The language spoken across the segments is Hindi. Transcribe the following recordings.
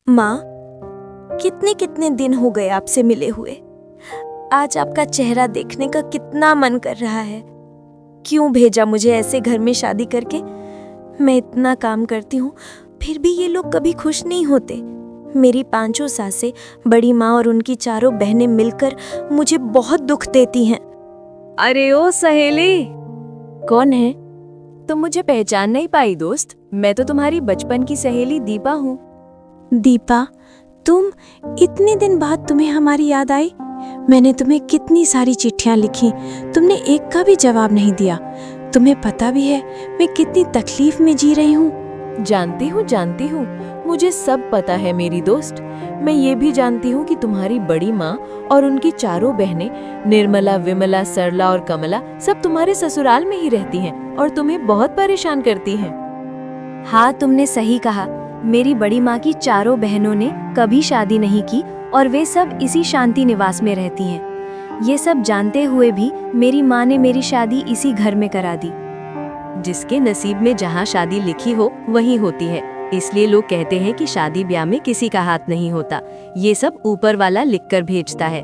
माँ, कितने कितने दिन हो गए आपसे मिले हुए। आज आपका चेहरा देखने का कितना मन कर रहा है। क्यों भेजा मुझे ऐसे घर में शादी करके? मैं इतना काम करती हूँ, फिर भी ये लोग कभी खुश नहीं होते। मेरी पांचों सासें, बड़ी माँ और उनकी चारों बहनें मिलकर मुझे बहुत दुख देती हैं। अरे ओ सहेली, कौन है? तुम मुझे पहचान नहीं पाई दोस्त? मैं तो तुम्हारी बचपन की सहेली दीपा हूँ। दीपा, तुम? इतने दिन बाद तुम्हें हमारी याद आई? मैंने तुम्हें कितनी सारी चिट्ठियां लिखी, तुमने एक का भी जवाब नहीं दिया। तुम्हें पता भी है मैं कितनी तकलीफ में जी रही हूँ। जानती हूँ, मुझे सब पता है मेरी दोस्त। मैं ये भी जानती हूँ कि तुम्हारी बड़ी माँ और उनकी चारों बहनें निर्मला, विमला, सरला और कमला सब तुम्हारे ससुराल में ही रहती हैं और तुम्हें बहुत परेशान करती हैं। हाँ, तुमने सही कहा। मेरी बड़ी माँ की चारों बहनों ने कभी शादी नहीं की और वे सब इसी शांति निवास में रहती हैं। ये सब जानते हुए भी मेरी माँ ने मेरी शादी इसी घर में करा दी। जिसके नसीब में जहाँ शादी लिखी हो वहीं होती है, इसलिए लोग कहते हैं कि शादी ब्याह में किसी का हाथ नहीं होता। ये सब ऊपर वाला लिखकर भेजता है।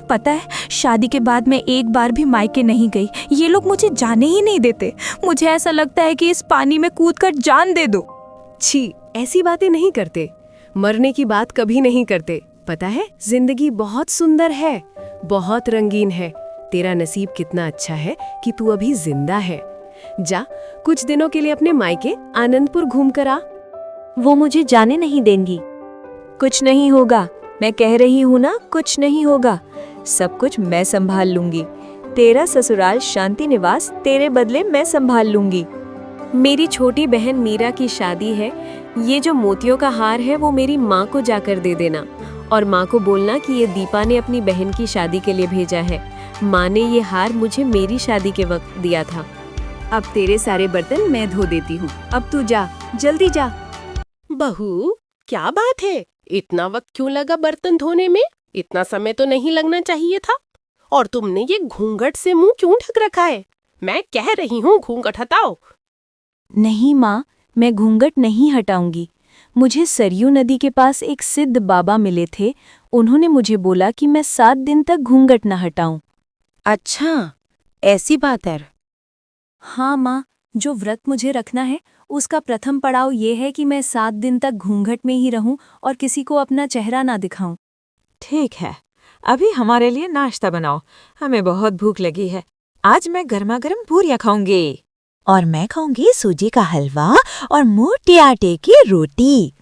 पता है, शादी के बाद मैं एक बार भी मायके नहीं गई। ये लोग मुझे जाने ही नहीं देते। मुझे ऐसा लगता है कि इस पानी में कूदकर जान दे दो। छी, ऐसी बातें नहीं करते। मरने की बात कभी नहीं करते। पता है, जिंदगी बहुत सुंदर है, बहुत रंगीन है। तेरा नसीब कितना अच्छा है कि तू अभी जिंदा है। जा, कुछ दिनों के लिए अपने मायके आनंदपुर घूम कर आ। वो मुझे जाने नहीं देंगी। कुछ नहीं होगा, मैं कह रही हूँ ना, कुछ नहीं होगा। सब कुछ मैं संभाल लूंगी। तेरा ससुराल शांति निवास तेरे बदले मैं संभाल लूंगी। मेरी छोटी बहन मीरा की शादी है। ये जो मोतियों का हार है वो मेरी माँ को जाकर दे देना और माँ को बोलना कि ये दीपा ने अपनी बहन की शादी के लिए भेजा है। माँ ने ये हार मुझे मेरी शादी के वक्त दिया था। अब तेरे सारे बर्तन मैं धो देती हूँ। अब तू जा, जल्दी जा। बहू, क्या बात है? इतना वक्त क्यों लगा बर्तन धोने में? इतना समय तो नहीं लगना चाहिए था। और तुमने ये घूंघट से मुंह क्यों ढक रखा है? मैं कह रही हूँ घूंघट हटाओ। नहीं माँ, मैं घूंघट नहीं हटाऊंगी। मुझे सरयू नदी के पास एक सिद्ध बाबा मिले थे। उन्होंने मुझे बोला कि मैं 7 दिन तक घूंघट न हटाऊं। अच्छा, ऐसी बात है। हाँ माँ, जो व्रत मुझे रखना है उसका प्रथम पड़ाव ये है कि मैं 7 दिन तक घूंघट में ही रहूं और किसी को अपना चेहरा ना दिखाऊं। ठीक है, अभी हमारे लिए नाश्ता बनाओ। हमें बहुत भूख लगी है। आज मैं गर्मा गर्म पूरियां खाऊंगी। और मैं खाऊंगी सूजी का हलवा और मोटे आटे की रोटी।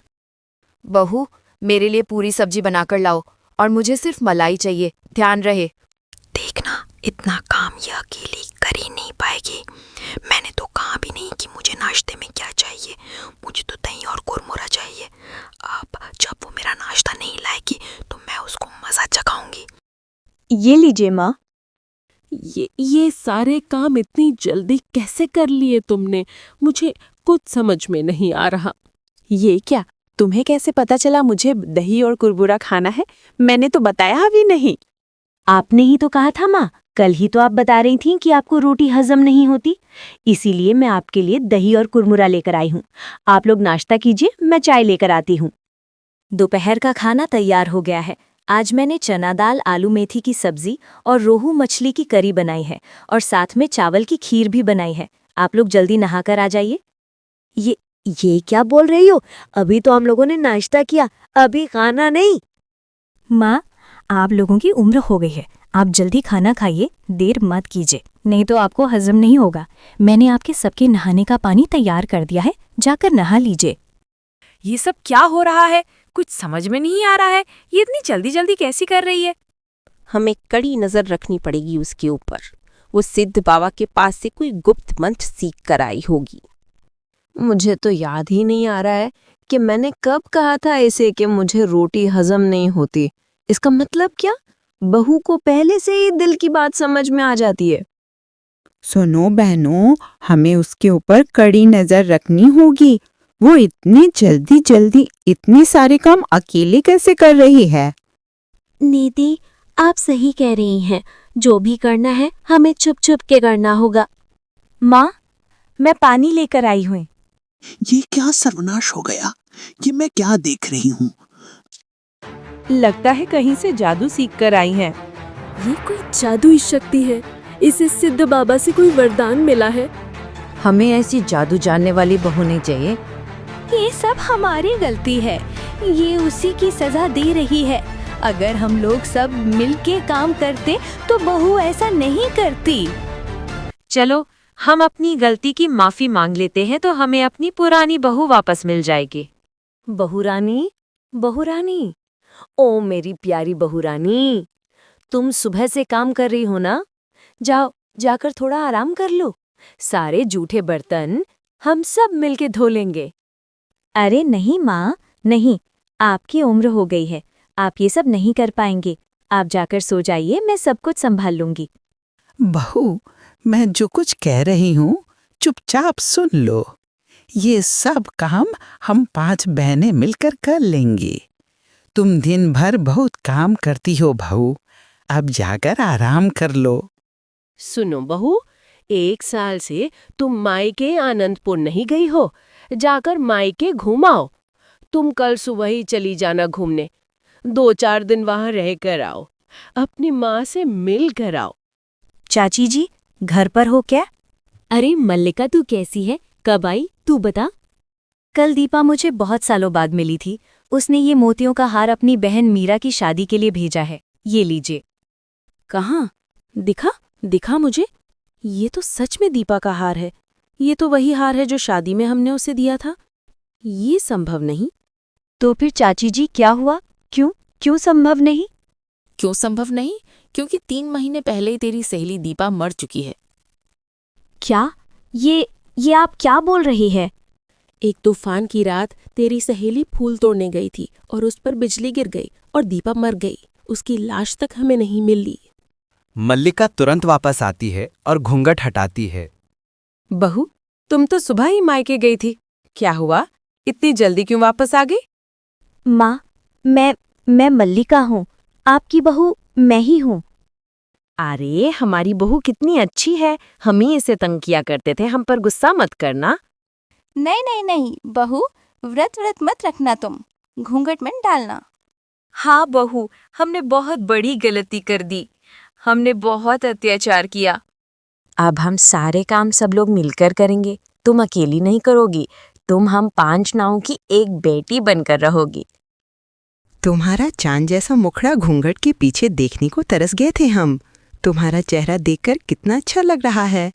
बहू, मेरे लिए पूरी सब्जी बनाकर लाओ और मुझे सिर्फ मलाई चाहिए, ध्यान रहे। देखना, इतना काम यह अकेली कर ही नहीं पाएगी। मैंने तो कहा भी नहीं कि मुझे नाश्ते में क्या चाहिए। मुझे तो दही और कुरमुरा चाहिए। अब जब वो मेरा नाश्ता नहीं लाएगी तो मैं उसको मजा चखाऊंगी। ये लीजिए माँ। ये सारे काम इतनी जल्दी कैसे कर लिए तुमने? मुझे कुछ समझ में नहीं आ रहा। ये क्या? तुम्हें कैसे पता चला मुझे दही और कुरमुरा खाना है? मैंने तो बताया भी नहीं। आपने ही तो कहा था माँ। कल ही तो आप बता रही थीं कि आपको रोटी हजम नहीं होती। इसीलिए मैं आपके लिए दही और कुरमुरा लेकर आई हूँ। आप लोग नाश्ता कीजिए, मैं चाय लेकर आती हूँ। दोपहर का खाना तैयार हो गया है। आज मैंने चना दाल, आलू मेथी की सब्जी और रोहू मछली की करी बनाई है और साथ में चावल की खीर भी बनाई है। आप लोग जल्दी नहाकर आ जाइए। ये क्या बोल रही हो? अभी तो हम लोगों ने नाश्ता किया, अभी खाना नहीं। माँ, आप लोगों की उम्र हो गई है, आप जल्दी खाना खाइए, देर मत कीजिए, नहीं तो आपको हजम नहीं होगा। मैंने आपके सबके नहाने का पानी तैयार कर दिया है, जाकर नहा लीजिए। ये सब क्या हो रहा है? कुछ समझ में नहीं आ रहा है। ये इतनी जल्दी जल्दी कैसी कर रही है? हमें कड़ी नजर रखनी पड़ेगी उसके ऊपर। वो सिद्ध बाबा के पास से कोई गुप्त मंत्र सीख कर आई होगी। मुझे तो याद ही नहीं आ रहा है कि मैंने कब कहा था इसे कि मुझे रोटी हजम नहीं होती। इसका मतलब क्या? बहू को पहले से ही दिल की बात समझ में आ जाती है। सुनो बहनों, हमें उसके ऊपर कड़ी नजर रखनी होगी। वो इतनी जल्दी जल्दी इतने सारे काम अकेले कैसे कर रही है? दीदी, आप सही कह रही हैं। जो भी करना है हमें चुप चुप के करना होगा। माँ, मैं पानी लेकर आई हूँ। ये क्या सर्वनाश हो गया? ये मैं क्या देख रही हूँ? लगता है कहीं से जादू सीख कर आई हैं। ये कोई जादुई शक्ति है। इसे सिद्ध बाबा से कोई वरदान मिला है। हमें ऐसी जादू जानने वाली बहू नहीं चाहिए। ये सब हमारी गलती है। ये उसी की सजा दे रही है। अगर हम लोग सब मिलके काम करते तो बहू ऐसा नहीं करती। चलो हम अपनी गलती की माफी मांग लेते हैं तो हमें अपनी पुरानी बहू वापस मिल जाएगी। बहू रानी, बहू रानी, ओ मेरी प्यारी बहू रानी, तुम सुबह से काम कर रही हो ना? जाओ, जाकर थोड़ा आराम कर लो। सारे जूठे बर्तन हम सब मिलके धो लेंगे। अरे नहीं माँ, नहीं, आपकी उम्र हो गई है, आप ये सब नहीं कर पाएंगे। आप जाकर सो जाइए, मैं सब कुछ संभाल लूंगी। बहू, मैं जो कुछ कह रही हूँ चुपचाप सुन लो। ये सब काम हम 5 बहनें मिलकर कर लेंगी। तुम दिन भर बहुत काम करती हो बहू, अब जाकर आराम कर लो। सुनो बहू, 1 साल से तुम मायके आनंदपुर नहीं गई हो। जाकर मायके घूमाओ। तुम कल सुबह ही चली जाना घूमने। 2-4 दिन वहां रह कर आओ। अपनी माँ से मिल कर आओ। चाची जी, घर पर हो क्या? अरे मल्लिका, तू कैसी है? कब आई तू बता। कल दीपा मुझे बहुत सालों बाद मिली थी। उसने ये मोतियों का हार अपनी बहन मीरा की शादी के लिए भेजा है। ये लीजिए। कहाँ? दिखा मुझे। ये तो सच में दीपा का हार है। ये तो वही हार है जो शादी में हमने उसे दिया था। ये संभव नहीं। तो फिर चाची जी क्या हुआ? क्यों संभव नहीं? क्यों संभव नहीं? क्योंकि 3 महीने पहले ही तेरी सहेली दीपा मर चुकी है। क्या? ये आप क्या बोल रही है? एक तूफान की रात तेरी सहेली फूल तोड़ने गई थी और उस पर बिजली गिर गई और दीपा मर गई। उसकी लाश तक हमें नहीं मिली। मल्लिका तुरंत वापस आती है और घूंघट हटाती है। बहू, तुम तो सुबह ही मायके गई थी। क्या हुआ? इतनी जल्दी क्यों वापस आ गई? माँ, मैं मल्लिका हूँ। आपकी बहू मैं ही हूँ। अरे हमारी बहू कितनी अच्छी है। हम ही इसे तंग किया करते थे, हम पर गुस्सा मत करना। नहीं बहू, व्रत मत रखना तुम, घूंघट मत डालना। हाँ बहू, हमने बहुत बड़ी गलती कर दी। हमने बहुत अत्याचार किया। अब हम सारे काम सब लोग मिलकर करेंगे। तुम अकेली नहीं करोगी। तुम हम 5 नावों की एक बेटी बनकर रहोगी। तुम्हारा चांद जैसा मुखड़ा घूंघट के पीछे देखने को तरस गए थे हम। तुम्हारा चेहरा देखकर कितना अच्छा लग रहा है।